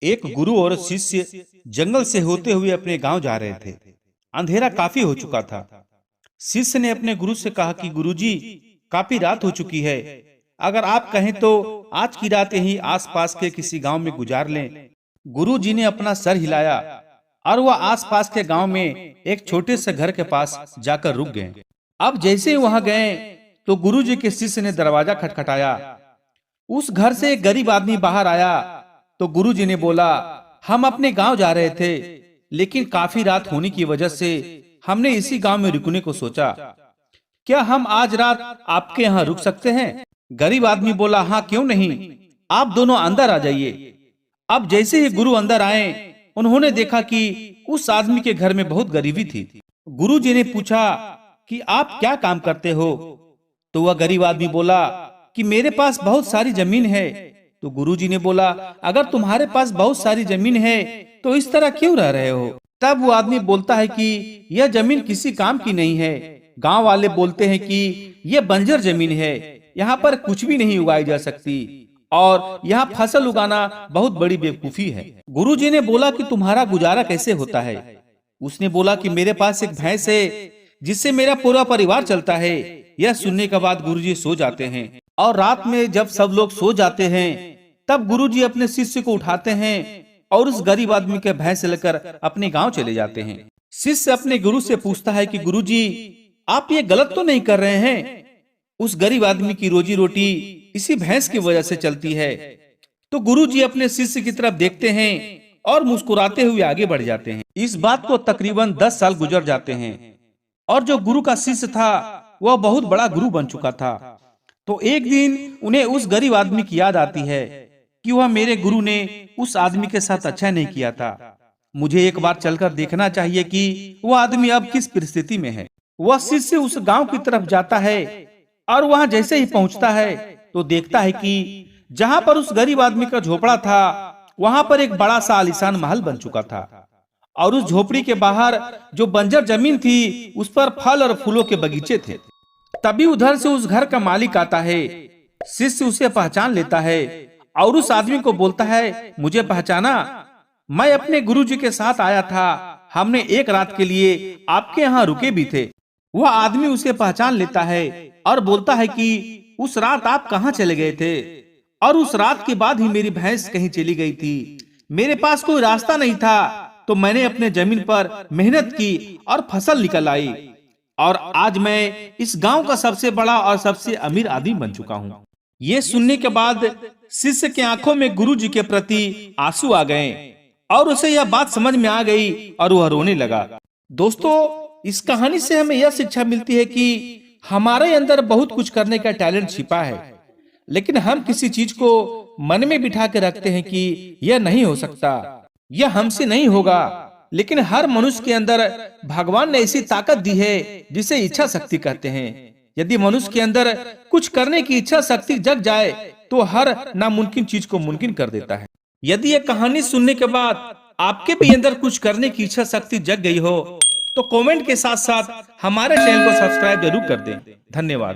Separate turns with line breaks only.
एक गुरु और शिष्य जंगल से होते हुए अपने गांव जा रहे थे। अंधेरा काफी हो चुका था। शिष्य ने अपने गुरु से कहा कि गुरुजी, काफी रात हो चुकी है। अगर आप कहें तो आज की रात यहीं आसपास के किसी गांव में गुजार लें। गुरु जी ने अपना सर हिलाया और वह आसपास के गांव में एक छोटे से घर के पास जाकर रुक गए। अब जैसे ही वहां गए तो गुरु जी के शिष्य ने दरवाजा खटखटाया। उस घर से एक गरीब आदमी बाहर आया तो गुरुजी ने बोला, हम अपने गांव जा रहे थे, लेकिन काफी रात होने की वजह से हमने इसी गांव में रुकने को सोचा। क्या हम आज रात आपके यहाँ रुक सकते हैं? गरीब आदमी बोला, हाँ क्यों नहीं, आप दोनों अंदर आ जाइए। अब जैसे ही गुरु अंदर आए, उन्होंने देखा कि उस आदमी के घर में बहुत गरीबी थी। गुरुजी ने पूछा कि आप क्या काम करते हो? तो वह गरीब आदमी बोला कि मेरे पास बहुत सारी जमीन है। तो गुरुजी ने बोला, अगर तुम्हारे पास बहुत सारी जमीन है तो इस तरह क्यों रह रहे हो? तब वो आदमी बोलता है कि यह जमीन किसी काम की नहीं है। गांव वाले बोलते हैं कि यह बंजर जमीन है, यहाँ पर कुछ भी नहीं उगाई जा सकती और यहाँ फसल उगाना बहुत बड़ी बेवकूफी है। गुरुजी ने बोला कि तुम्हारा गुजारा कैसे होता है? उसने बोला कि मेरे पास एक भैंस है जिससे मेरा पूरा परिवार चलता है। यह सुनने के बाद गुरुजी सो जाते हैं और रात में जब सब लोग सो जाते हैं तब गुरुजी अपने शिष्य को उठाते हैं और उस गरीब आदमी के भैंस लेकर अपने गांव चले जाते हैं। शिष्य अपने गुरु से पूछता है कि गुरुजी, आप ये गलत तो नहीं कर रहे हैं? उस गरीब आदमी की रोजी रोटी इसी भैंस की वजह से चलती है। तो गुरुजी अपने शिष्य की तरफ देखते हैं और मुस्कुराते हुए आगे बढ़ जाते हैं। इस बात को तकरीबन 10 साल गुजर जाते हैं और जो गुरु का शिष्य था वह बहुत बड़ा गुरु बन चुका था। तो एक दिन उन्हें उस गरीब आदमी की याद आती है कि वह मेरे गुरु ने उस आदमी के साथ अच्छा नहीं किया था। मुझे एक बार चलकर देखना चाहिए कि वह आदमी अब किस परिस्थिति में है। वह शिष्य उस गांव की तरफ जाता है और वहां जैसे ही पहुंचता है तो देखता है कि जहां पर उस गरीब आदमी का झोपड़ा था वहां पर एक बड़ा सा आलीशान महल बन चुका था और उस झोपड़ी के बाहर जो बंजर जमीन थी उस पर फल और फूलों के बगीचे थे। तभी उधर से उस घर का मालिक आता है। शिष्य उसे पहचान लेता है और उस आदमी को बोलता है, मुझे पहचाना? मैं अपने गुरुजी के साथ आया था, हमने एक रात के लिए आपके यहाँ रुके भी थे। वह आदमी उसे पहचान लेता है और बोलता है कि उस रात आप कहाँ चले गए थे? और उस रात के बाद ही मेरी भैंस कहीं चली गई थी। मेरे पास कोई रास्ता नहीं था तो मैंने अपने जमीन पर मेहनत की और फसल निकल आई और आज मैं इस गांव का सबसे बड़ा और सबसे अमीर आदमी बन चुका हूँ। ये सुनने के बाद शिष्य के आंखों में गुरुजी के प्रति आंसू आ गए और उसे यह बात समझ में आ गई और वह रोने लगा। दोस्तों, इस कहानी से हमें यह शिक्षा मिलती है कि हमारे अंदर बहुत कुछ करने का टैलेंट छिपा है, लेकिन हम किसी चीज को मन में बिठा के रखते हैं कि यह नहीं हो सकता, यह हमसे नहीं होगा। लेकिन हर मनुष्य के अंदर भगवान ने ऐसी ताकत दी है जिसे इच्छा शक्ति कहते हैं। यदि मनुष्य के अंदर कुछ करने की इच्छा शक्ति जग जाए तो हर नामुमकिन चीज को मुमकिन कर देता है। यदि ये कहानी सुनने के बाद आपके भी अंदर कुछ करने की इच्छा शक्ति जग गई हो तो कमेंट के साथ साथ हमारे चैनल को सब्सक्राइब जरूर कर दें। धन्यवाद।